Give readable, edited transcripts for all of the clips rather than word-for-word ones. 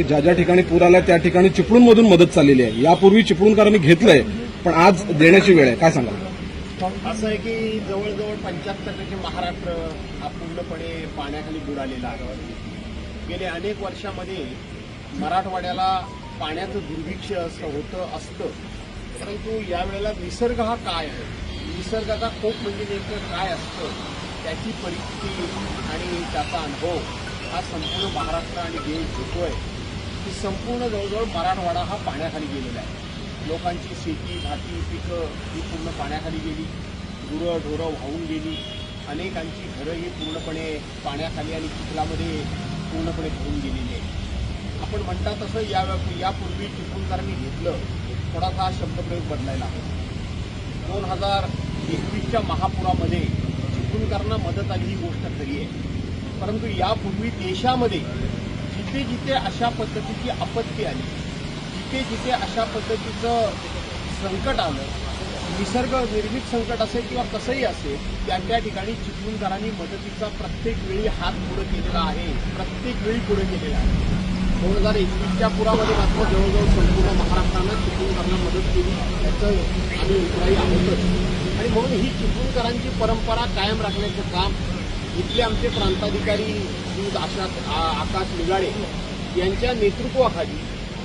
ज्या ज्या ठिकाणी पूर आला त्या ठिकाणी चिपळूणमधून मदत चाललेली आहे. यापूर्वी चिपळूणकरांनी घेतलंय, पण आज देण्याची वेळ आहे. काय सांगाल? असं आहे की जवळजवळ 75% महाराष्ट्र हा पूर्णपणे पाण्याखाली बुडालेला आहे. गेले अनेक वर्षामध्ये मराठवाड्याला पाण्याचं दुर्भिक्ष असतं, परंतु यावेळेला निसर्ग हा काय आहे, निसर्गाचा कोप म्हणजे नेमकं काय असतं, त्याची परिस्थिती आणि त्याचा अनुभव हा संपूर्ण महाराष्ट्र आणि देश घेतोय की संपूर्ण जवळजवळ मराठवाडा हा पाण्याखाली गेलेला आहे. लोकांची शेती भाती पिकं ही पूर्ण पाण्याखाली गेली, गुरं ढोरं वाहून गेली, अनेकांची घरं ही पूर्णपणे पाण्याखाली आणि चिखलामध्ये पूर्णपणे धुवून गेलेली आहे. आपण म्हणता तसं यापूर्वी चिपळूणकरांनी घेतलं, थोडासा हा शब्दप्रयोग बदलायला हवा. 2021च्या महापुरामध्ये चिपळूणकरांना मदत आली ही गोष्ट खरी आहे, परंतु यापूर्वी देशामध्ये जिथे जिथे अशा पद्धतीची आपत्ती आली, जिथे जिथे अशा पद्धतीचं संकट आलं, निसर्ग निर्मित संकट असेल किंवा कसंही असेल, त्या ठिकाणी चिपळूणकरांनी मदतीचा प्रत्येक वेळी हात पुढे केलेला आहे, प्रत्येक वेळी पुढे केलेला आहे. 2021च्या पुरामध्ये मात्र जवळजवळ संपूर्ण महाराष्ट्रानं चिपळूणकरांना मदत केली, त्याचं आम्ही उत्तराही आहोतच. आणि म्हणून ही चिपळूणकरांची परंपरा कायम राखण्याचं काम इथले आमचे प्रांताधिकारी आकाश निगाडे यांच्या नेतृत्वाखाली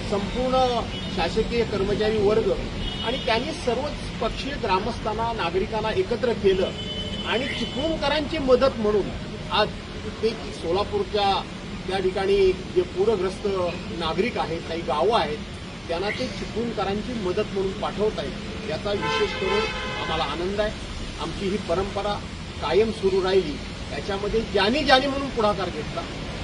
संपूर्ण शासकीय कर्मचारी वर्ग आणि त्यांनी सर्वच पक्षीय ग्रामस्थांना नागरिकांना एकत्र केलं आणि चिपळूणकरांची मदत म्हणून आज ते सोलापूरच्या त्या ठिकाणी जे पूरग्रस्त नागरिक आहेत, काही गावं आहेत, त्यांना ते चिपळूणकरांची मदत म्हणून पाठवत आहेत. याचा विशेष करून आम्हाला आनंद आहे. आमची ही परंपरा कायम सुरू राहिली. त्याच्यामध्ये ज्यांनी म्हणून पुढाकार घेतला,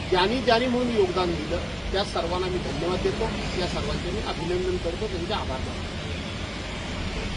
ज्यांनी म्हणून योगदान दिलं, त्या सर्वांना मी धन्यवाद देतो. त्या सर्वांचे मी अभिनंदन करतो, त्यांचे आभार मानतो.